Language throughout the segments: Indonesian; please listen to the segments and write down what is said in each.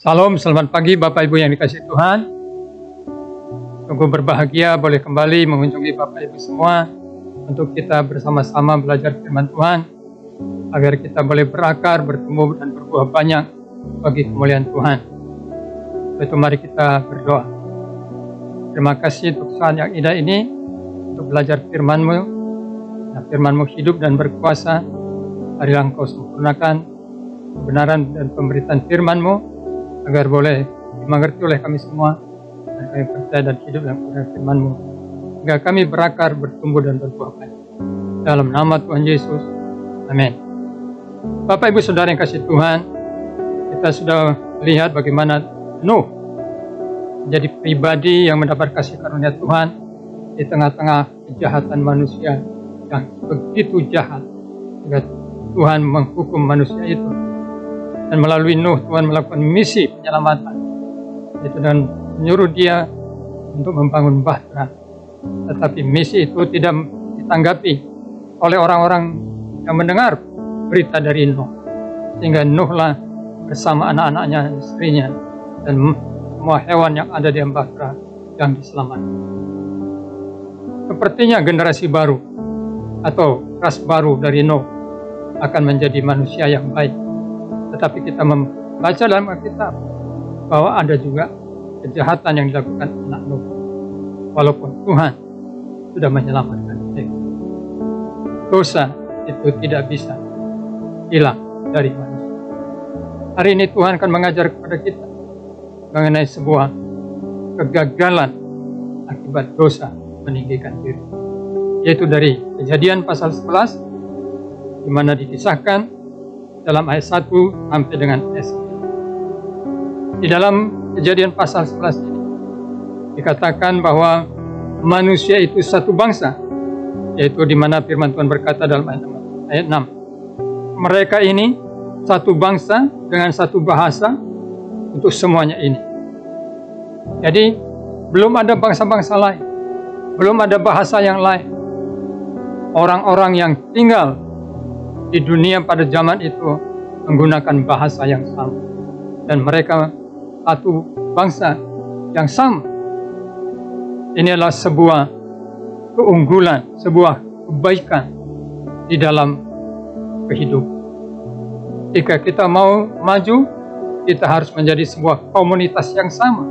Salam, selamat pagi Bapak Ibu yang dikasihi Tuhan. Sungguh berbahagia boleh kembali mengunjungi Bapak Ibu semua untuk kita bersama-sama belajar firman Tuhan, agar kita boleh berakar, bertumbuh dan berbuah banyak bagi kemuliaan Tuhan. Itu mari kita berdoa. Terima kasih untuk saat yang indah ini, untuk belajar firman-Mu. Nah, firman-Mu hidup dan berkuasa. Marilah Engkau sempurnakan kebenaran dan pemberitaan firman-Mu, agar boleh dimengerti oleh kami semua, dan kami percaya dan hidup dalam firman-Mu, agar kami berakar, bertumbuh dan berbuah banyak. Dalam nama Tuhan Yesus, amin. Bapak Ibu Saudara yang kasih Tuhan, kita sudah lihat bagaimana Nuh menjadi pribadi yang mendapat kasih karunia Tuhan di tengah-tengah kejahatan manusia yang begitu jahat, sehingga Tuhan menghukum manusia itu. Dan melalui Nuh, Tuhan melakukan misi penyelamatan, yaitu dengan menyuruh dia untuk membangun bahtera. Tetapi misi itu tidak ditanggapi oleh orang-orang yang mendengar berita dari Nuh, sehingga Nuhlah bersama anak-anaknya, istrinya, dan semua hewan yang ada di bahtera yang diselamatkan. Sepertinya generasi baru atau ras baru dari Nuh akan menjadi manusia yang baik. Tetapi kita membaca dalam Alkitab bahwa ada juga kejahatan yang dilakukan anak Nuh, walaupun Tuhan sudah menyelamatkan mereka. Dosa itu tidak bisa hilang dari manusia. Hari ini Tuhan akan mengajar kepada kita mengenai sebuah kegagalan akibat dosa meninggikan diri, yaitu dari Kejadian pasal 11, di mana dikisahkan dalam ayat 1 sampai dengan ayat 9. Di dalam Kejadian pasal 11 ini dikatakan bahwa manusia itu satu bangsa, yaitu di mana firman Tuhan berkata dalam ayat 6, mereka ini satu bangsa dengan satu bahasa untuk semuanya ini. Jadi belum ada bangsa-bangsa lain, belum ada bahasa yang lain. Orang-orang yang tinggal di dunia pada zaman itu menggunakan bahasa yang sama, dan mereka satu bangsa yang sama. Ini adalah sebuah keunggulan, sebuah kebaikan di dalam kehidupan. Jika kita mau maju, kita harus menjadi sebuah komunitas yang sama,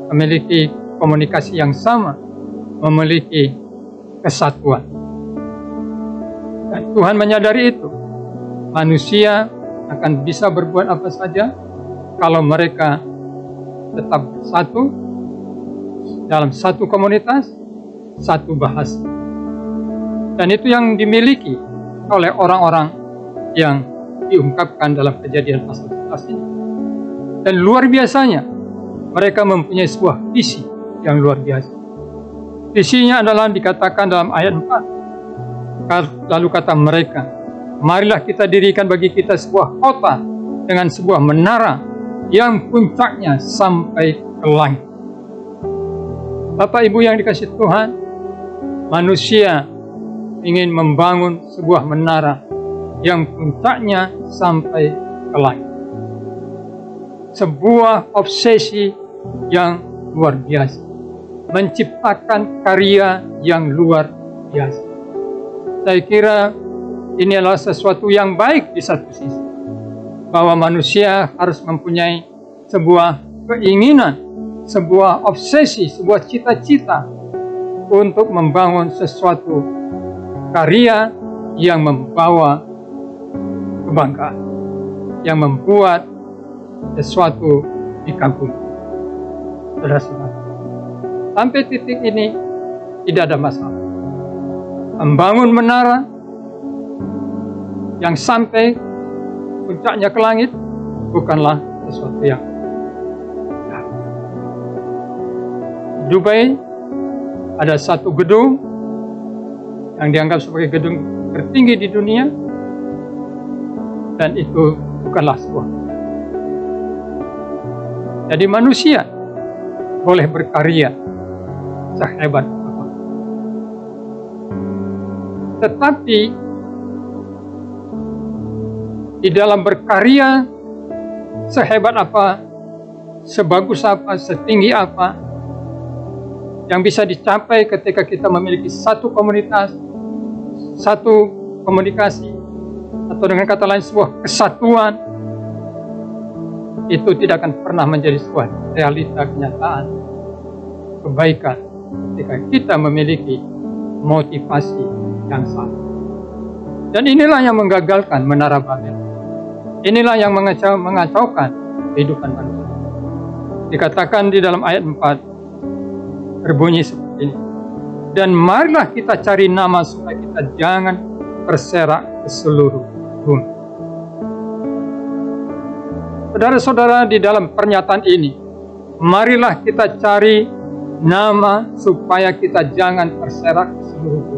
memiliki komunikasi yang sama, memiliki kesatuan. Dan Tuhan menyadari itu. Manusia akan bisa berbuat apa saja kalau mereka tetap bersatu dalam satu komunitas, satu bahasa. Dan itu yang dimiliki oleh orang-orang yang diungkapkan dalam Kejadian pasal 11 ini. Dan luar biasanya, mereka mempunyai sebuah visi yang luar biasa. Visinya adalah dikatakan dalam ayat 4. Lalu kata mereka, marilah kita dirikan bagi kita sebuah kota dengan sebuah menara yang puncaknya sampai ke langit. Bapak Ibu yang dikasihi Tuhan, manusia ingin membangun sebuah menara yang puncaknya sampai ke langit. Sebuah obsesi yang luar biasa, menciptakan karya yang luar biasa. Saya kira ini adalah sesuatu yang baik di satu sisi, bahwa manusia harus mempunyai sebuah keinginan, sebuah obsesi, sebuah cita-cita untuk membangun sesuatu karya yang membawa kebanggaan, yang membuat sesuatu dikagumi. Saudara-saudara, sampai titik ini tidak ada masalah. Membangun menara yang sampai puncaknya ke langit bukanlah sesuatu yang di Dubai ada satu gedung yang dianggap sebagai gedung tertinggi di dunia, dan itu bukanlah sebuah. Jadi manusia boleh berkarya sehebat apa, tetapi di dalam berkarya sehebat apa sebagus apa, setinggi apa yang bisa dicapai ketika kita memiliki satu komunitas, satu komunikasi, atau dengan kata lain sebuah kesatuan, itu tidak akan pernah menjadi sebuah realita kenyataan kebaikan ketika kita memiliki motivasi yang sama. Dan inilah yang menggagalkan Menara Babel. Inilah yang mengacaukan kehidupan manusia. Dikatakan di dalam ayat 4 berbunyi seperti ini. Dan marilah kita cari nama supaya kita jangan terserak ke seluruh bumi. Saudara-saudara, di dalam pernyataan ini, marilah kita cari nama supaya kita jangan terserak ke seluruh bumi.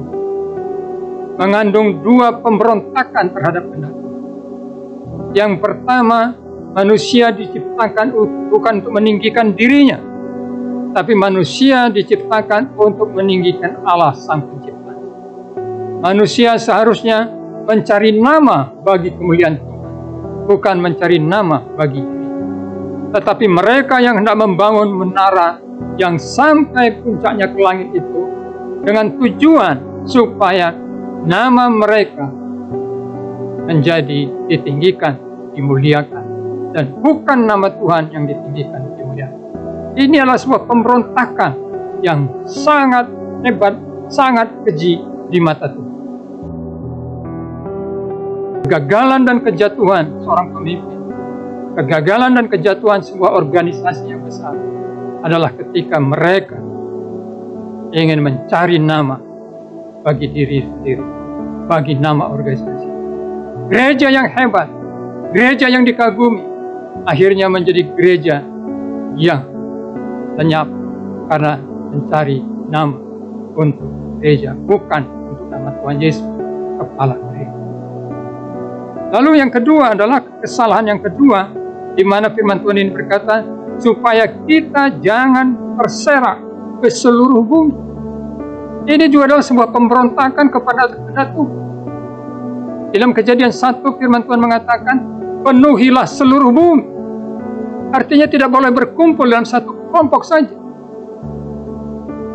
Mengandung dua pemberontakan terhadap kehendak Tuhan. Yang pertama, manusia diciptakan bukan untuk meninggikan dirinya, tapi manusia diciptakan untuk meninggikan Allah Sang Pencipta. Manusia seharusnya mencari nama bagi kemuliaan Tuhan, bukan mencari nama bagi diri. Tetapi mereka yang hendak membangun menara yang sampai puncaknya ke langit itu dengan tujuan supaya nama mereka menjadi ditinggikan, dimuliakan, dan bukan nama Tuhan yang ditinggikan, dimuliakan. Ini adalah sebuah pemberontakan yang sangat hebat, sangat keji di mata Tuhan. Kegagalan dan kejatuhan seorang pemimpin, kegagalan dan kejatuhan sebuah organisasi yang besar adalah ketika mereka ingin mencari nama bagi diri sendiri, bagi nama organisasi. Gereja yang hebat, gereja yang dikagumi, akhirnya menjadi gereja yang lenyap karena mencari nama untuk gereja, bukan untuk nama Tuhan Yesus, kepala gereja. Lalu yang kedua adalah kesalahan yang kedua, di mana firman Tuhan ini berkata, supaya kita jangan terserak ke seluruh bumi. Ini juga adalah sebuah pemberontakan kepada Tuhan. Dalam Kejadian 1 firman Tuhan mengatakan, penuhilah seluruh bumi. Artinya tidak boleh berkumpul dalam satu kelompok saja.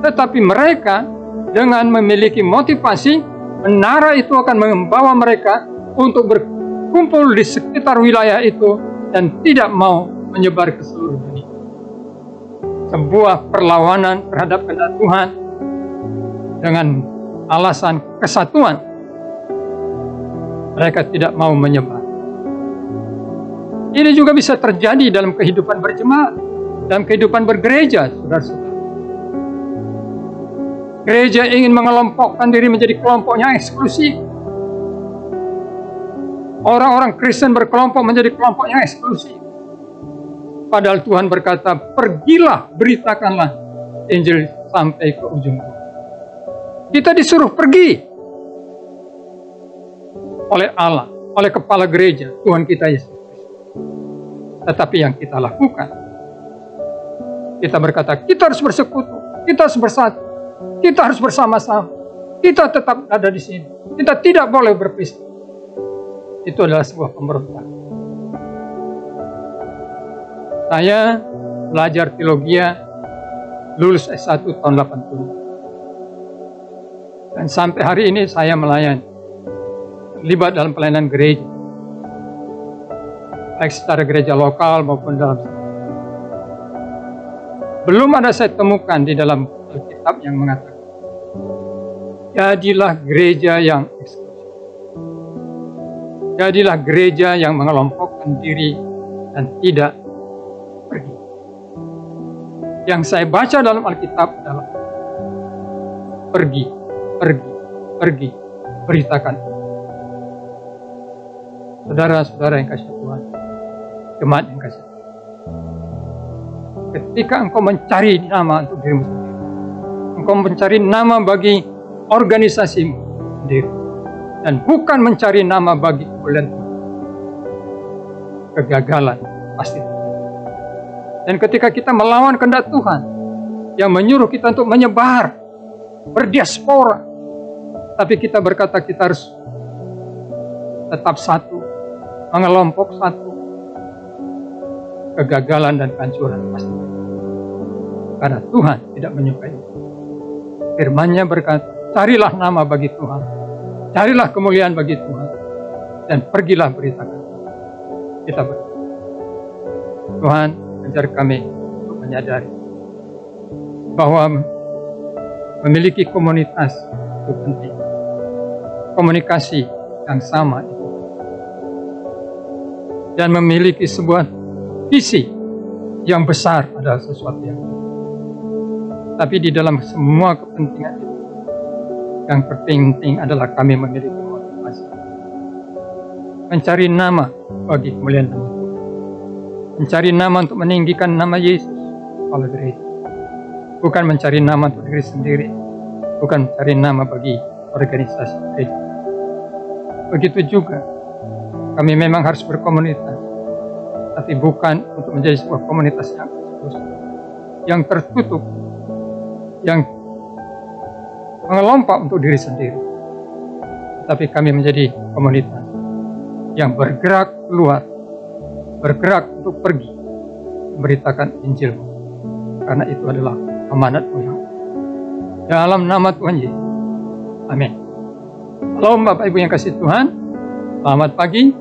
Tetapi mereka dengan memiliki motivasi, menara itu akan membawa mereka untuk berkumpul di sekitar wilayah itu dan tidak mau menyebar ke seluruh dunia. Sebuah perlawanan terhadap kehendak Tuhan dengan alasan kesatuan. Mereka tidak mau menyebar. Ini juga bisa terjadi dalam kehidupan berjemaat, dalam kehidupan bergereja, saudara-saudara. Gereja ingin mengelompokkan diri menjadi kelompoknya eksklusif. Orang-orang Kristen berkelompok menjadi kelompoknya eksklusif. Padahal Tuhan berkata, pergilah, beritakanlah Injil sampai ke ujung bumi. Kita disuruh pergi oleh Allah, oleh kepala gereja, Tuhan kita Yesus Kristus. Tetapi yang kita lakukan, kita berkata, kita harus bersekutu, kita harus bersatu, kita harus bersama-sama, kita tetap ada di sini, kita tidak boleh berpisah. Itu adalah sebuah pemberontakan. Saya belajar teologi, lulus S1 tahun 80. Dan sampai hari ini saya melayani, terlibat dalam pelayanan gereja, baik secara gereja lokal maupun dalam. Belum ada saya temukan di dalam Alkitab yang mengatakan, jadilah gereja yang eksklusif. Jadilah gereja yang mengelompokkan diri dan tidak pergi. Yang saya baca dalam Alkitab adalah pergi, pergi, pergi, beritakan. Saudara-saudara yang kasih Tuhan, jemaat yang kasih Tuhan, ketika engkau mencari nama untuk dirimu sendiri, engkau mencari nama bagi organisasimu sendiri, dan bukan mencari nama bagi kemuliaan Tuhan, kegagalan pasti. Dan ketika kita melawan kehendak Tuhan yang menyuruh kita untuk menyebar, berdiaspora, tapi kita berkata kita harus tetap satu, mengelompok satu, kegagalan dan kehancuran pasti. Karena Tuhan tidak menyukai itu. Firman-Nya berkata, carilah nama bagi Tuhan, carilah kemuliaan bagi Tuhan, dan pergilah beritakan. Kita berdoa. Tuhan, ajar kami untuk menyadari bahwa memiliki komunitas itu penting. Komunikasi yang sama itu. Dan memiliki sebuah visi yang besar adalah sesuatu yang penting. Tapi di dalam semua kepentingan itu, yang terpenting adalah kami memiliki motivasi. Mencari nama bagi kemuliaan nama Tuhan. Mencari nama untuk meninggikan nama Yesus oleh gereja. Bukan mencari nama untuk diri sendiri. Bukan mencari nama bagi organisasi gereja. Begitu juga, kami memang harus berkomunitas. Tapi bukan untuk menjadi sebuah komunitas yang eksklusif, yang tertutup, yang mengelompak untuk diri sendiri. Tapi kami menjadi komunitas yang bergerak keluar, bergerak untuk pergi, memberitakan Injil. Karena itu adalah amanat Tuhan. Dalam nama Tuhan Yesus. Amin. Halo Bapak Ibu yang kasih Tuhan, selamat pagi.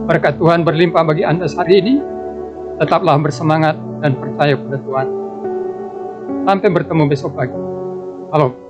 Berkat Tuhan berlimpah bagi Anda hari ini. Tetaplah bersemangat dan percaya pada Tuhan. Sampai bertemu besok pagi. Halo.